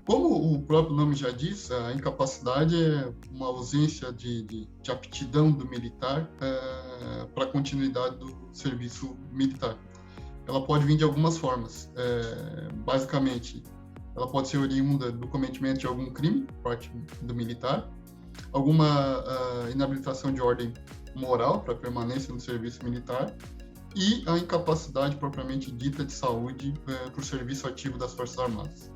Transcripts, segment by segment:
Como o próprio nome já diz, a incapacidade é uma ausência de aptidão do militar para a continuidade do serviço militar. Ela pode vir de algumas formas. Basicamente, ela pode ser oriunda do cometimento de algum crime por parte do militar, alguma inabilitação de ordem moral para permanência no serviço militar e a incapacidade propriamente dita de saúde por serviço ativo das Forças Armadas.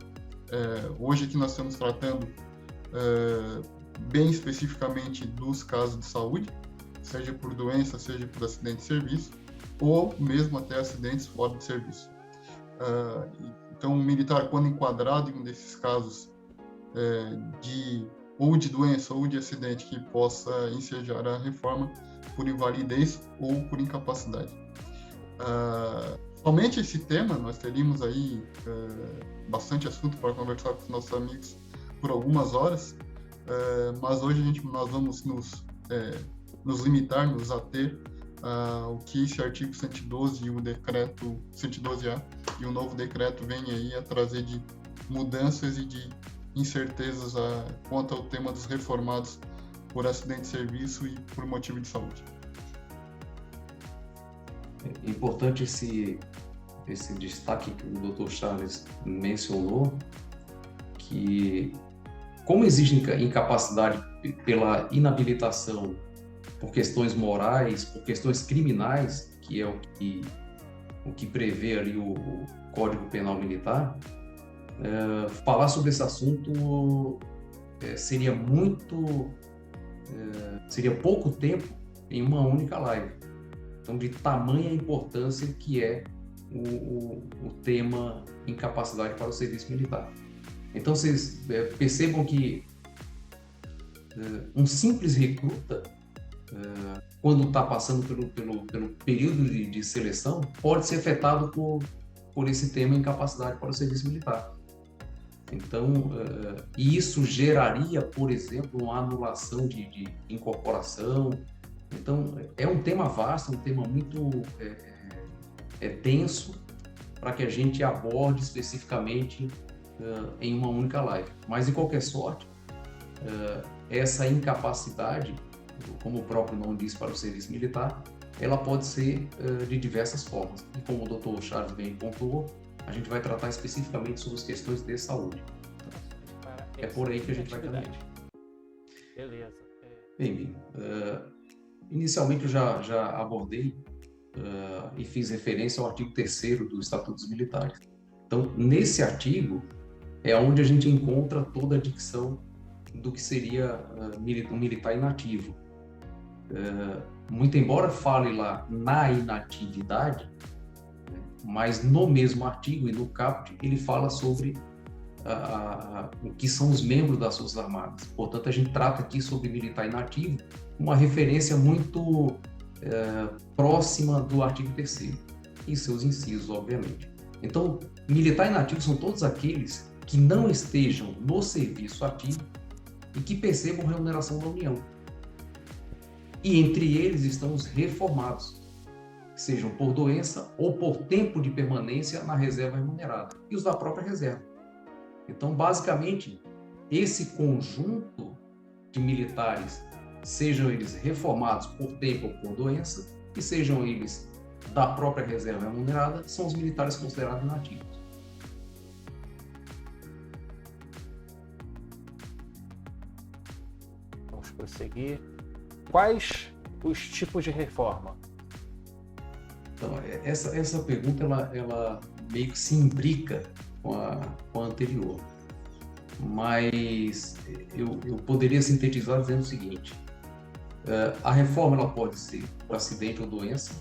Hoje aqui nós estamos tratando bem especificamente dos casos de saúde, seja por doença, seja por acidente de serviço, ou mesmo até acidentes fora de serviço. Então, o militar, quando enquadrado em um desses casos ou de doença ou de acidente que possa ensejar a reforma por invalidez ou por incapacidade. Somente esse tema, nós teríamos aí bastante assunto para conversar com os nossos amigos por algumas horas, mas hoje nós vamos nos limitar, nos ater ao que esse artigo 112 e o decreto 112A e o novo decreto vem aí a trazer de mudanças e de incertezas quanto ao tema dos reformados por acidente de serviço e por motivo de saúde. É importante esse destaque que o Dr. Charles mencionou, que como existe incapacidade pela inabilitação por questões morais, por questões criminais, que é o que prevê ali o Código Penal Militar, falar sobre esse assunto seria pouco tempo em uma única live. Então, de tamanha importância que é o tema incapacidade para o serviço militar. Então, vocês percebam que um simples recruta, quando está passando pelo período de seleção, pode ser afetado por esse tema incapacidade para o serviço militar. Então, isso geraria, por exemplo, uma anulação de incorporação. Então, é um tema vasto, um tema muito denso para que a gente aborde especificamente em uma única live. Mas, de qualquer sorte, essa incapacidade, como o próprio nome diz, para o serviço militar, ela pode ser de diversas formas. E como o Dr. Charles bem pontuou, a gente vai tratar especificamente sobre as questões de saúde. É por aí que a gente vai caminhar. Beleza. Bem, inicialmente eu já abordei e fiz referência ao artigo 3º do Estatuto dos Militares. Então, nesse artigo é onde a gente encontra toda a dicção do que seria um militar inativo. Muito embora fale lá na inatividade, mas no mesmo artigo e no caput ele fala sobre o que são os membros das Forças Armadas. Portanto, a gente trata aqui sobre militar inativo, uma referência muito próxima do artigo 3º e seus incisos, obviamente. Então, militar inativo são todos aqueles que não estejam no serviço ativo e que percebam remuneração da União. E entre eles estão os reformados, sejam por doença ou por tempo de permanência na reserva remunerada, e os da própria reserva. Então, basicamente, esse conjunto de militares, sejam eles reformados por tempo ou por doença, e sejam eles da própria reserva remunerada, são os militares considerados inativos. Vamos prosseguir. Quais os tipos de reforma? Então, essa pergunta ela meio que se imbrica com a anterior, mas eu poderia sintetizar dizendo o seguinte: a reforma ela pode ser por acidente ou doença,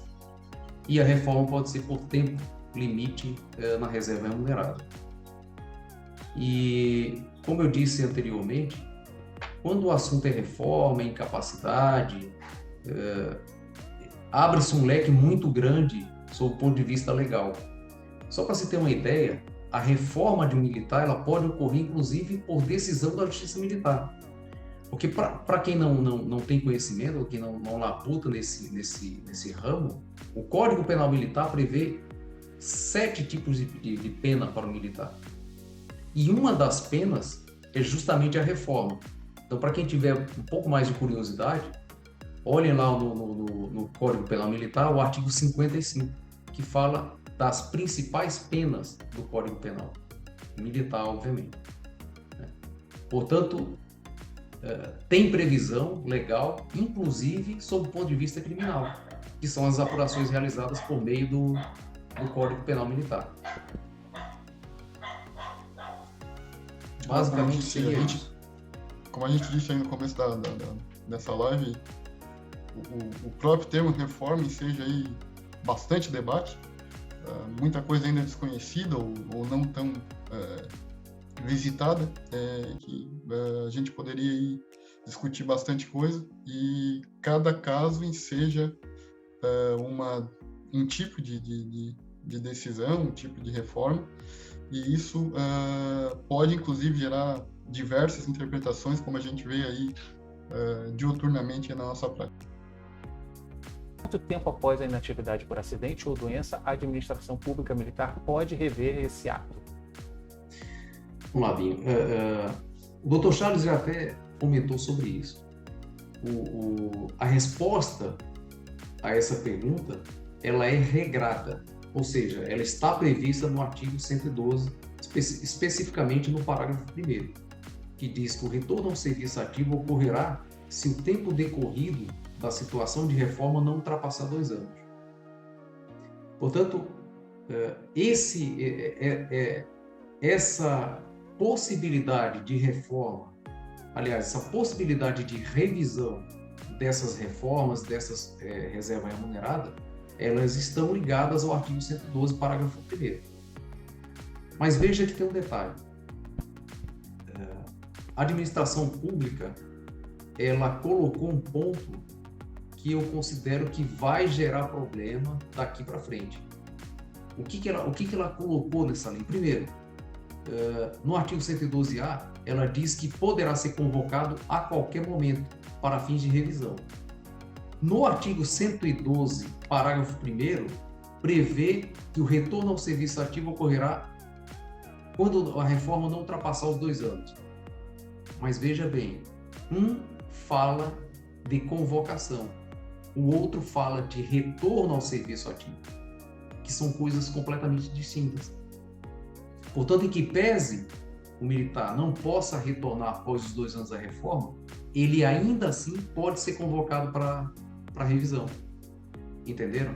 e a reforma pode ser por tempo limite na reserva remunerada. E, como eu disse anteriormente, quando o assunto é reforma, incapacidade, abre-se um leque muito grande sob o ponto de vista legal. Só para se ter uma ideia, a reforma de um militar ela pode ocorrer, inclusive, por decisão da Justiça Militar. Porque, para quem não tem conhecimento, ou quem não labuta nesse ramo, o Código Penal Militar prevê 7 tipos de pena para o militar. E uma das penas é justamente a reforma. Então, para quem tiver um pouco mais de curiosidade, olhem lá no Código Penal Militar o artigo 55, que fala das principais penas do Código Penal Militar, obviamente. Portanto, tem previsão legal, inclusive sob o ponto de vista criminal, que são as apurações realizadas por meio do Código Penal Militar. Basicamente seria isso. Como a gente disse aí no começo dessa live, o próprio termo reforma enseja aí bastante debate, muita coisa ainda desconhecida ou não tão visitada, que a gente poderia aí discutir bastante coisa, e cada caso enseja um tipo de decisão, um tipo de reforma, e isso pode inclusive gerar diversas interpretações, como a gente vê aí diuturnamente na nossa prática. Quanto tempo após a inatividade por acidente ou doença, a administração pública militar pode rever esse ato? Vamos lá, Binho. O Dr. Charles já até comentou sobre isso. A resposta a essa pergunta, ela é regrada, ou seja, ela está prevista no artigo 112, especificamente no parágrafo 1º, que diz que o retorno ao serviço ativo ocorrerá se o tempo decorrido da situação de reforma não ultrapassar 2 anos. Portanto, essa possibilidade de reforma, aliás, essa possibilidade de revisão dessas reformas, dessas reservas remuneradas, elas estão ligadas ao artigo 112, parágrafo 1º. Mas veja que tem um detalhe. A administração pública, ela colocou um ponto que eu considero que vai gerar problema daqui para frente. O que ela colocou nessa lei? Primeiro, no artigo 112A, ela diz que poderá ser convocado a qualquer momento para fins de revisão. No artigo 112, parágrafo 1º, prevê que o retorno ao serviço ativo ocorrerá quando a reforma não ultrapassar os 2 anos. Mas veja bem, um fala de convocação, o outro fala de retorno ao serviço ativo, que são coisas completamente distintas. Portanto, em que pese o militar não possa retornar após os 2 anos da reforma, ele ainda assim pode ser convocado para revisão. Entenderam?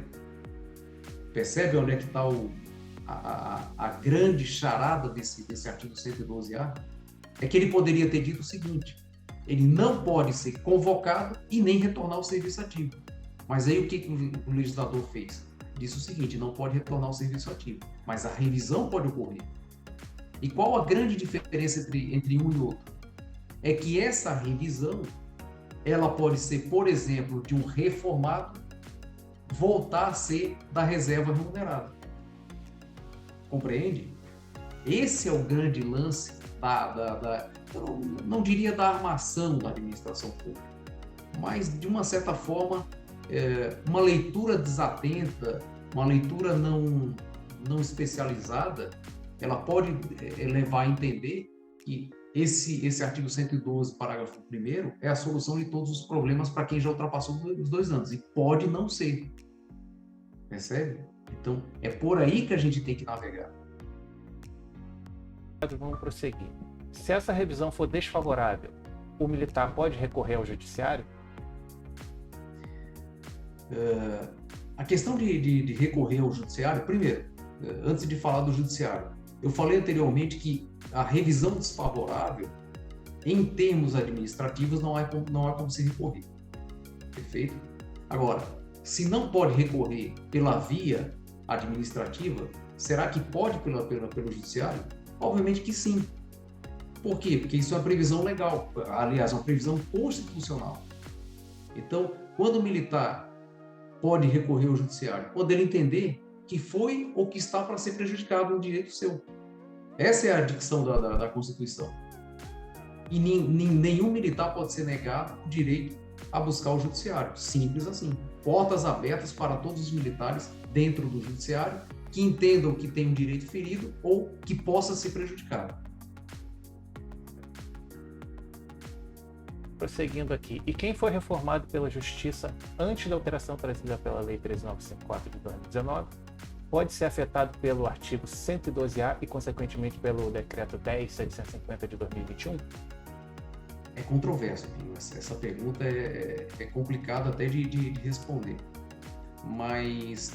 Percebe onde é que está a grande charada desse artigo 112A? É que ele poderia ter dito o seguinte: ele não pode ser convocado e nem retornar ao serviço ativo. Mas aí o que o legislador fez? Disse o seguinte: não pode retornar ao serviço ativo, mas a revisão pode ocorrer. E qual a grande diferença entre um e outro? É que essa revisão, ela pode ser, por exemplo, de um reformado voltar a ser da reserva remunerada. Compreende? Esse é o grande lance eu não diria da armação da administração pública, mas de uma certa forma, uma leitura desatenta, uma leitura não especializada, ela pode levar a entender que esse artigo 112, parágrafo 1º, é a solução de todos os problemas para quem já ultrapassou os 2 anos, e pode não ser. Percebe? Então, é por aí que a gente tem que navegar. Vamos prosseguir. Se essa revisão for desfavorável, o militar pode recorrer ao judiciário? A questão de recorrer ao judiciário, primeiro, antes de falar do judiciário, eu falei anteriormente que a revisão desfavorável, em termos administrativos, não é como se recorrer. Perfeito? Agora, se não pode recorrer pela via administrativa, será que pode pelo judiciário? Obviamente que sim. Por quê? Porque isso é uma previsão legal, aliás, uma previsão constitucional. Então, quando o militar pode recorrer ao judiciário? Quando ele entender que foi ou que está para ser prejudicado um direito seu. Essa é a dicção da Constituição. E nenhum militar pode ser negado o direito a buscar o judiciário. Simples assim. Portas abertas para todos os militares dentro do judiciário que entendam que tem um direito ferido ou que possa ser prejudicado. Prosseguindo aqui, e quem foi reformado pela Justiça antes da alteração trazida pela Lei 13.954 de 2019 pode ser afetado pelo artigo 112A e, consequentemente, pelo Decreto 10.750 de 2021? É controverso, Pinho. Essa pergunta é complicada até de responder. Mas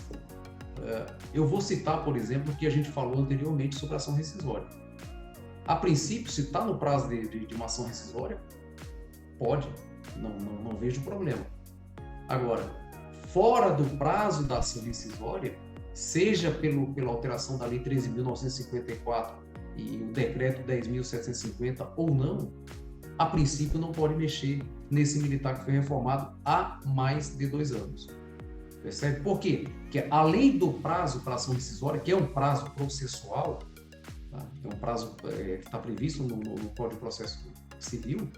eu vou citar, por exemplo, o que a gente falou anteriormente sobre a ação rescisória. A princípio, se está no prazo de uma ação rescisória, pode, não vejo problema. Agora, fora do prazo da ação rescisória, seja pela alteração da Lei 13.954 e o Decreto 10.750 ou não, a princípio não pode mexer nesse militar que foi reformado há mais de 2 anos. Percebe? Por quê? Porque além do prazo para ação rescisória, que é um prazo processual, tá? É um prazo que está previsto no Código de Processo Civil,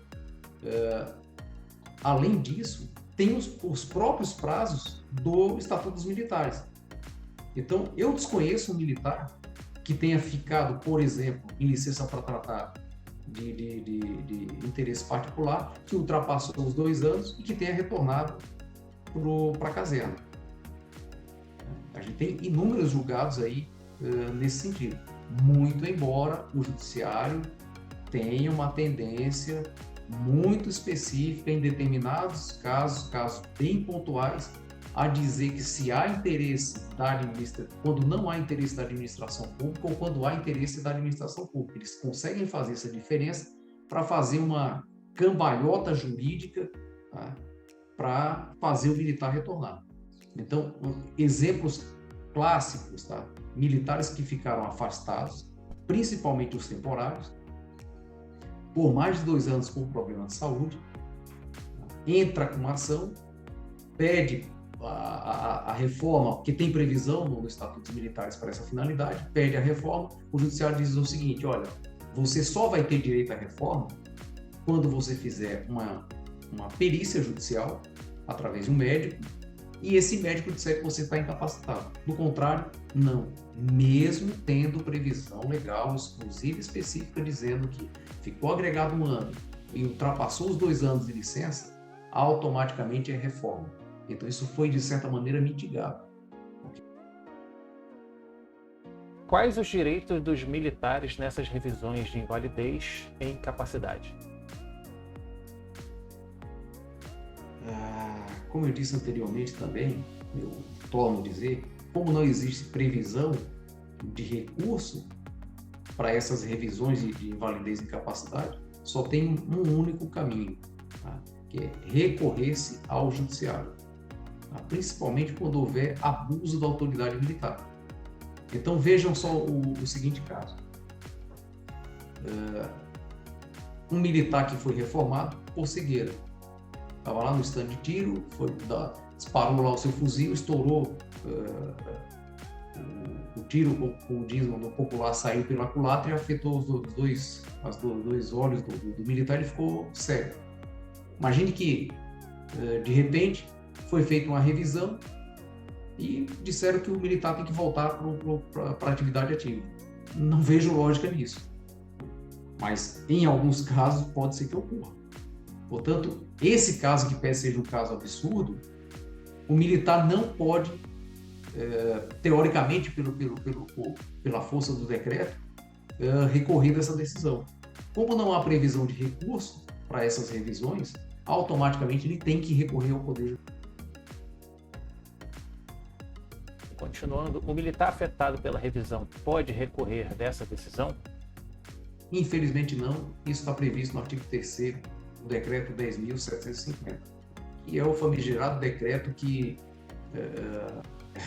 além disso, tem os próprios prazos do Estatuto dos Militares. Então, eu desconheço um militar que tenha ficado, por exemplo, em licença para tratar de interesse particular, que ultrapassou os 2 anos e que tenha retornado para a caserna. A gente tem inúmeros julgados aí nesse sentido, muito embora o judiciário tenha uma tendência muito específica em determinados casos bem pontuais, a dizer que se há interesse da administração, quando não há interesse da administração pública ou quando há interesse da administração pública. Eles conseguem fazer essa diferença para fazer uma cambalhota jurídica, tá? Para fazer o militar retornar. Então, exemplos clássicos, tá? Militares que ficaram afastados, principalmente os temporários, por mais de 2 anos com problema de saúde, entra com ação, pede a reforma, porque tem previsão no Estatuto dos Militares para essa finalidade, pede a reforma, o judiciário diz o seguinte: olha, você só vai ter direito à reforma quando você fizer uma perícia judicial, através de um médico, e esse médico disser que você está incapacitado. Do contrário, não. Mesmo tendo previsão legal, exclusiva e específica, dizendo que ficou agregado 1 ano e ultrapassou os 2 anos de licença, automaticamente é reforma. Então, isso foi, de certa maneira, mitigado. Quais os direitos dos militares nessas revisões de invalidez e incapacidade? Como eu disse anteriormente também, eu torno a dizer, como não existe previsão de recurso para essas revisões de invalidez e incapacidade, só tem um único caminho, tá? Que é recorrer-se ao judiciário, tá? Principalmente quando houver abuso da autoridade militar. Então vejam só o seguinte caso. Um militar que foi reformado por cegueira. Estava lá no stand de tiro, disparou lá o seu fuzil, estourou o tiro, como diz no popular, saiu pela culatra e afetou os dois olhos do militar, ele ficou cego. Imagine que, de repente, foi feita uma revisão e disseram que o militar tem que voltar para a atividade ativa. Não vejo lógica nisso. Mas, em alguns casos, pode ser que ocorra. Portanto, esse caso, que parece seja um caso absurdo, o militar não pode, teoricamente, pela força do decreto, recorrer dessa decisão. Como não há previsão de recurso para essas revisões, automaticamente ele tem que recorrer ao Poder Judiciário. Continuando, o militar afetado pela revisão pode recorrer dessa decisão? Infelizmente não, isso está previsto no artigo 3º do Decreto 10.750, que é o famigerado decreto que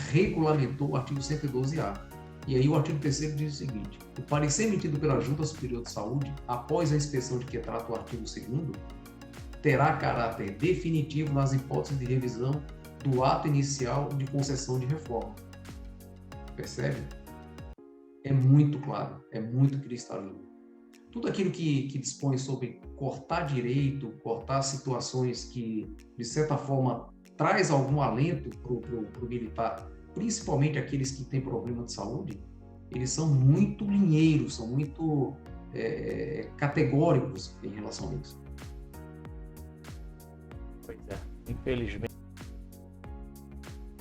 regulamentou o artigo 112A. E aí o artigo 3º diz o seguinte: o parecer emitido pela Junta Superior de Saúde, após a inspeção de que trata o artigo 2º, terá caráter definitivo nas hipóteses de revisão do ato inicial de concessão de reforma. Percebe? É muito claro, é muito cristalino. Tudo aquilo que dispõe sobre cortar direito, cortar situações que, de certa forma, traz algum alento para o militar, principalmente aqueles que têm problema de saúde, eles são muito linheiros, são muito categóricos em relação a isso. Infelizmente.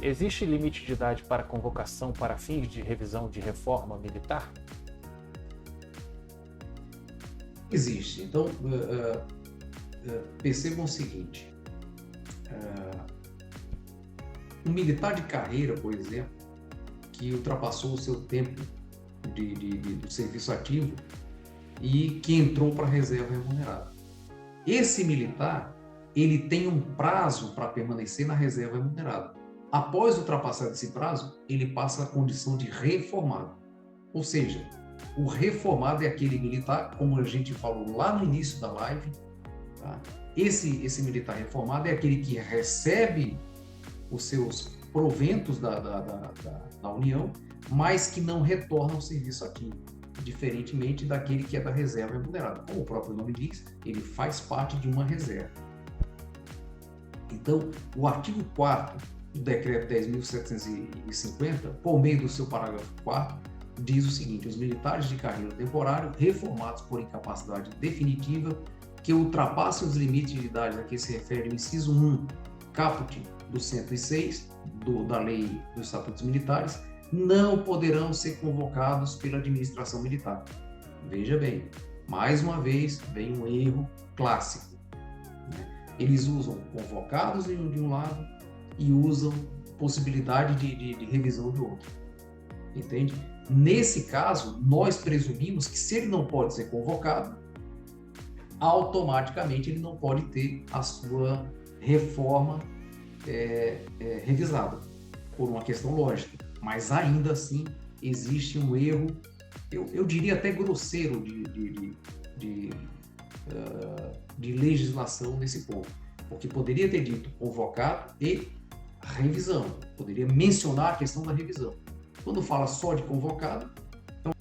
Existe limite de idade para convocação para fins de revisão de reforma militar? Existe. Então, percebam o seguinte: um militar de carreira, por exemplo, que ultrapassou o seu tempo de serviço ativo e que entrou para a reserva remunerada. Esse militar, ele tem um prazo para permanecer na reserva remunerada. Após ultrapassar esse prazo, ele passa a condição de reformado. Ou seja, o reformado é aquele militar, como a gente falou lá no início da live, tá? Esse militar reformado é aquele que recebe os seus proventos da União, mas que não retorna ao serviço ativo, diferentemente daquele que é da reserva remunerada. Como o próprio nome diz, ele faz parte de uma reserva. Então, o artigo 4º do Decreto 10.750, por meio do seu parágrafo 4º, diz o seguinte: os militares de carreira temporária reformados por incapacidade definitiva que ultrapassem os limites de idade a que se refere o inciso 1, caput do 106 da Lei dos Estatutos Militares, não poderão ser convocados pela administração militar. Veja bem, mais uma vez vem um erro clássico, né? Eles usam convocados de um lado e usam possibilidade de revisão do outro. Entende? Nesse caso, nós presumimos que se ele não pode ser convocado, automaticamente ele não pode ter a sua reforma revisada, por uma questão lógica. Mas ainda assim existe um erro, eu diria até grosseiro de legislação nesse ponto, porque poderia ter dito convocado e revisão, poderia mencionar a questão da revisão. Quando fala só de convocado, então...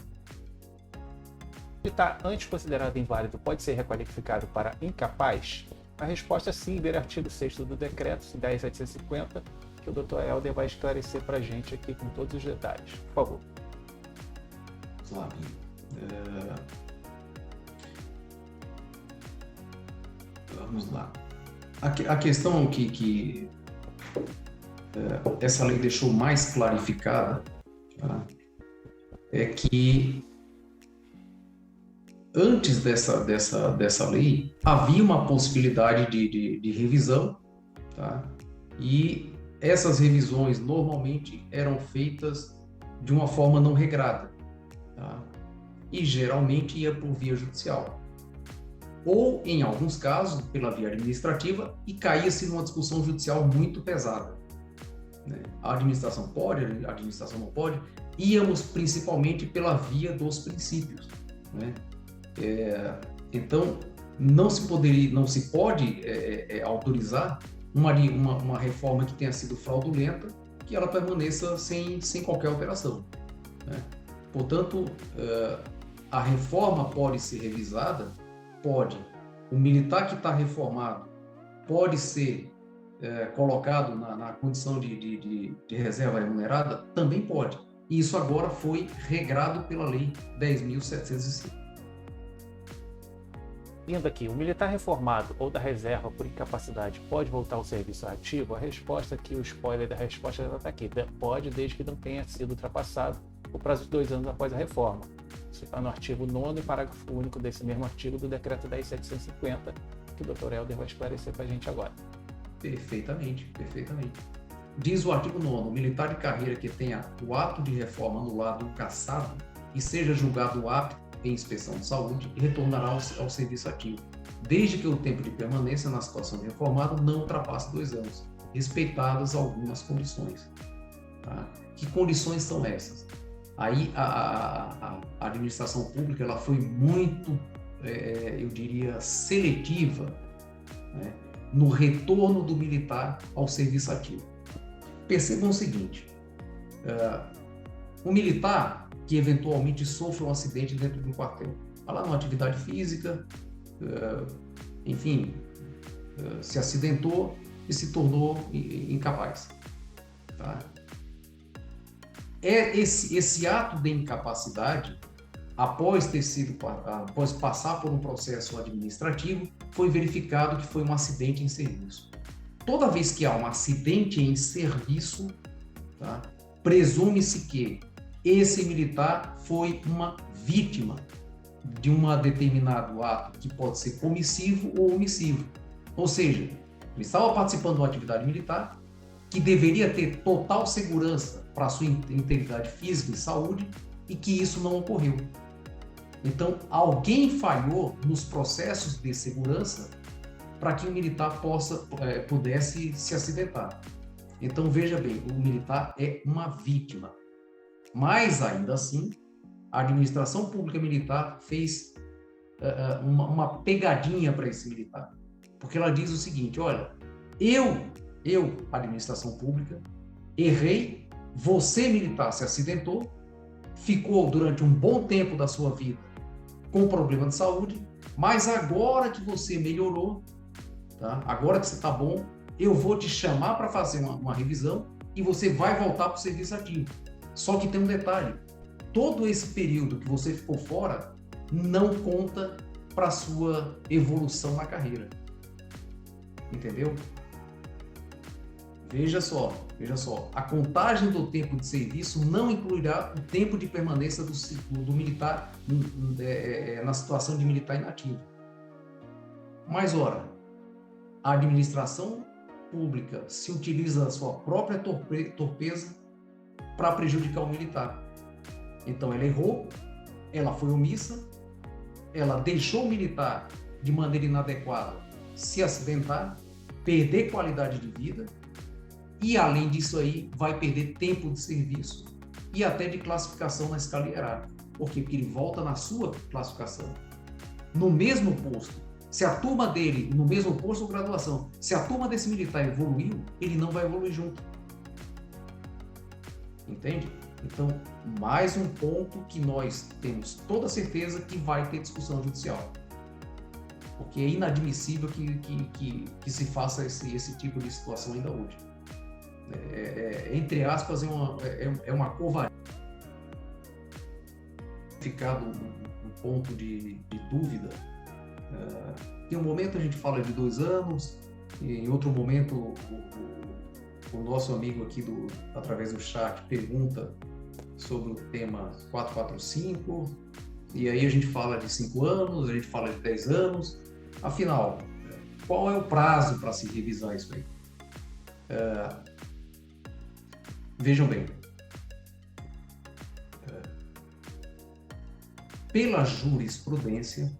Militar antes considerado inválido pode ser requalificado para incapaz? A resposta é sim, ver artigo 6º do Decreto 10.750, que o Dr. Helder vai esclarecer para a gente aqui com todos os detalhes. Por favor. Vamos lá, vamos lá. A questão que essa lei deixou mais clarificada, tá? É que antes dessa lei havia uma possibilidade de revisão, tá? E essas revisões normalmente eram feitas de uma forma não regrada, tá? E geralmente ia por via judicial, ou em alguns casos pela via administrativa, e caía-se numa discussão judicial muito pesada, né? A administração pode, a administração não pode. Íamos principalmente pela via dos princípios, né? Então não se pode autorizar uma reforma que tenha sido fraudulenta, que ela permaneça sem qualquer alteração, né? Portanto, a reforma pode ser revisada, pode. O militar que está reformado pode ser colocado na condição de reserva remunerada, também pode. E isso agora foi regrado pela Lei 10.705. Indo aqui, o militar reformado ou da reserva por incapacidade pode voltar ao serviço ativo? A resposta aqui, o spoiler da resposta já está aqui. Pode, desde que não tenha sido ultrapassado o prazo de 2 anos após a reforma. Isso está no artigo 9º e parágrafo único desse mesmo artigo do Decreto 10.750, que o Dr. Helder vai esclarecer para a gente agora. Perfeitamente. Diz o artigo 9º, o militar de carreira que tenha o ato de reforma anulado ou cassado e seja julgado apto em inspeção de saúde, retornará ao serviço ativo, desde que o tempo de permanência na situação de reformado não ultrapasse 2 anos, respeitadas algumas condições. Tá? Que condições são essas? Aí a administração pública ela foi muito, eu diria, seletiva, né, no retorno do militar ao serviço ativo. Percebam o seguinte: o militar que eventualmente sofre um acidente dentro de um quartel, está lá numa atividade física, enfim, se acidentou e se tornou incapaz, tá? Esse ato de incapacidade, após passar por um processo administrativo, foi verificado que foi um acidente em serviço. toda vez que há um acidente em serviço, tá, presume-se que esse militar foi uma vítima de um determinado ato que pode ser comissivo ou omissivo. Ou seja, ele estava participando de uma atividade militar que deveria ter total segurança para a sua integridade física e saúde e que isso não ocorreu. Então, alguém falhou nos processos de segurança para que o militar pudesse se acidentar. Então, veja bem, o militar é uma vítima. Mas, ainda assim, a administração pública militar fez uma pegadinha para esse militar. Porque ela diz o seguinte, olha, eu, administração pública, errei, você, militar, se acidentou, ficou durante um bom tempo da sua vida com problema de saúde, mas agora que você melhorou, tá? Agora que você está bom, eu vou te chamar para fazer uma revisão e você vai voltar para o serviço ativo. Só que tem um detalhe, todo esse período que você ficou fora não conta para a sua evolução na carreira. Entendeu? Veja só, a contagem do tempo de serviço não incluirá o tempo de permanência do militar na situação de militar inativo. Mas, ora, a administração pública se utiliza da sua própria torpeza para prejudicar o militar. Então, ela errou, ela foi omissa, ela deixou o militar de maneira inadequada se acidentar, perder qualidade de vida e, além disso aí, vai perder tempo de serviço e até de classificação na escala hierárquica. Por quê? Porque ele volta na sua classificação. No mesmo posto, se a turma dele, no mesmo posto ou graduação, se a turma desse militar evoluiu, ele não vai evoluir junto. Entende? Então, mais um ponto que nós temos toda certeza que vai ter discussão judicial. Porque é inadmissível que se faça esse tipo de situação ainda hoje. Entre aspas, é uma covardia. Ficado um ponto de dúvida. Em um momento a gente fala de 2 anos, e em outro momento o nosso amigo aqui através do chat pergunta sobre o tema 445, e aí a gente fala de 5 anos, a gente fala de 10 anos. Afinal, qual é o prazo para se revisar isso aí? Vejam bem, pela jurisprudência,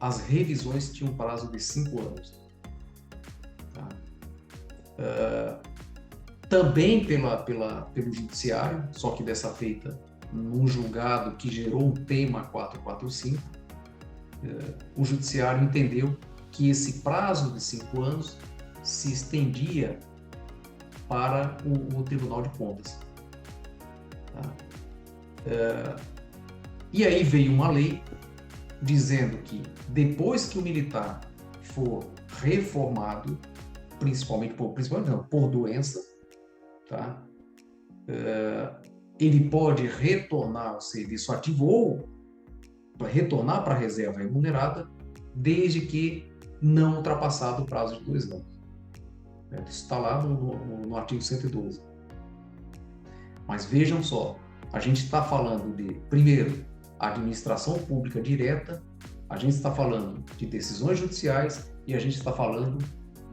as revisões tinham um prazo de 5 anos. Tá? Também pelo judiciário, só que dessa feita num julgado que gerou o tema 445, o judiciário entendeu que esse prazo de 5 anos se estendia para o Tribunal de Contas. Tá? E aí veio uma lei dizendo que depois que o militar for reformado, principalmente por doença, tá? Ele pode retornar ao serviço ativo ou retornar para a reserva remunerada, desde que não ultrapassado o prazo de 2 anos. Isso está lá no artigo 112. Mas vejam só, a gente está falando de, primeiro, administração pública direta, a gente está falando de decisões judiciais e a gente está falando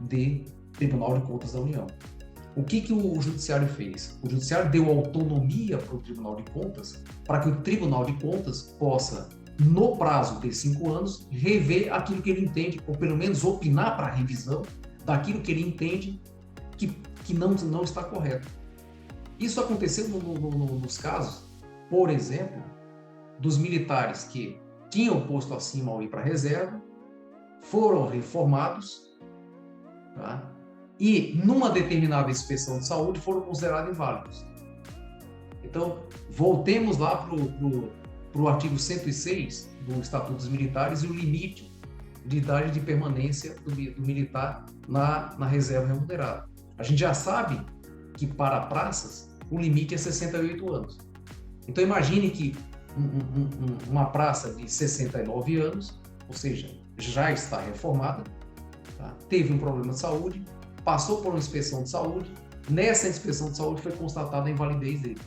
de Tribunal de Contas da União. O que o Judiciário fez? O Judiciário deu autonomia para o Tribunal de Contas para que o Tribunal de Contas possa, no prazo de 5 anos, rever aquilo que ele entende, ou pelo menos opinar para a revisão daquilo que ele entende que não está correto. Isso aconteceu nos casos, por exemplo, dos militares que tinham posto acima ao ir para a reserva, foram reformados, tá? E numa determinada inspeção de saúde foram considerados inválidos. Então, voltemos lá para o artigo 106 do Estatuto dos Militares e o limite de idade de permanência do militar na reserva remunerada. A gente já sabe que para praças o limite é 68 anos. Então, imagine que uma praça de 69 anos, ou seja, já está reformada, tá? Teve um problema de saúde, passou por uma inspeção de saúde, nessa inspeção de saúde foi constatada a invalidez dele.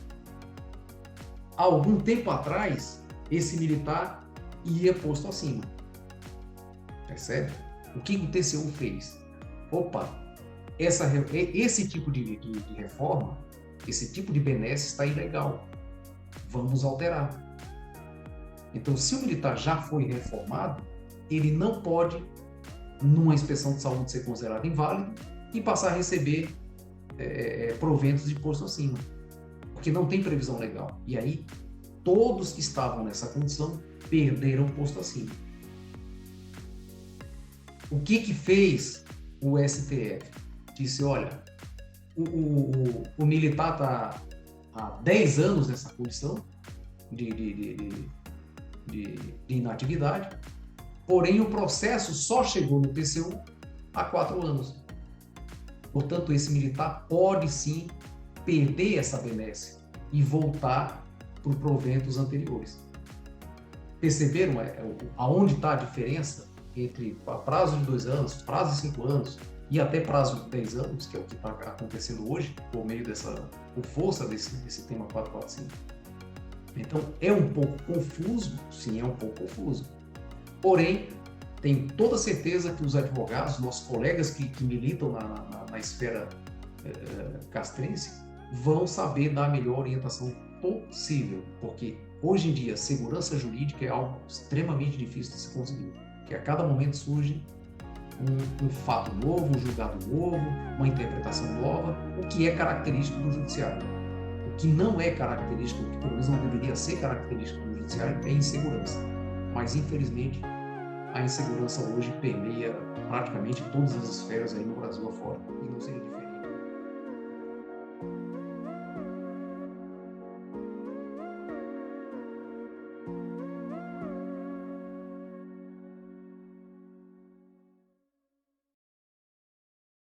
Há algum tempo atrás, esse militar ia posto acima. Percebe? O que o TCU fez? Opa, esse tipo de reforma, esse tipo de benesse está ilegal. Vamos alterar. Então, se o militar já foi reformado, ele não pode, numa inspeção de saúde, ser considerado inválido e passar a receber proventos de posto acima, porque não tem previsão legal. E aí, todos que estavam nessa condição perderam o posto acima. O que fez o STF? Disse, olha, o militar está há 10 anos nessa condição de inatividade, porém o processo só chegou no TCU há 4 anos. Portanto, esse militar pode sim perder essa benesse e voltar por proventos anteriores. Perceberam aonde está a diferença entre prazo de 2 anos, prazo de 5 anos e até prazo de 10 anos, que é o que está acontecendo hoje, por meio por força desse tema 445? Então, é um pouco confuso, sim, é um pouco confuso. Porém, tenho toda certeza que os advogados, nossos colegas que militam na esfera castrense, vão saber dar a melhor orientação possível, porque hoje em dia segurança jurídica é algo extremamente difícil de se conseguir, porque a cada momento surge um fato novo, um julgado novo, uma interpretação nova, o que é característico do judiciário. O que não é característico, o que pelo menos não deveria ser característico do judiciário, é insegurança. Mas, infelizmente, a insegurança hoje permeia praticamente todas as esferas aí no Brasil afora, e não seria diferente.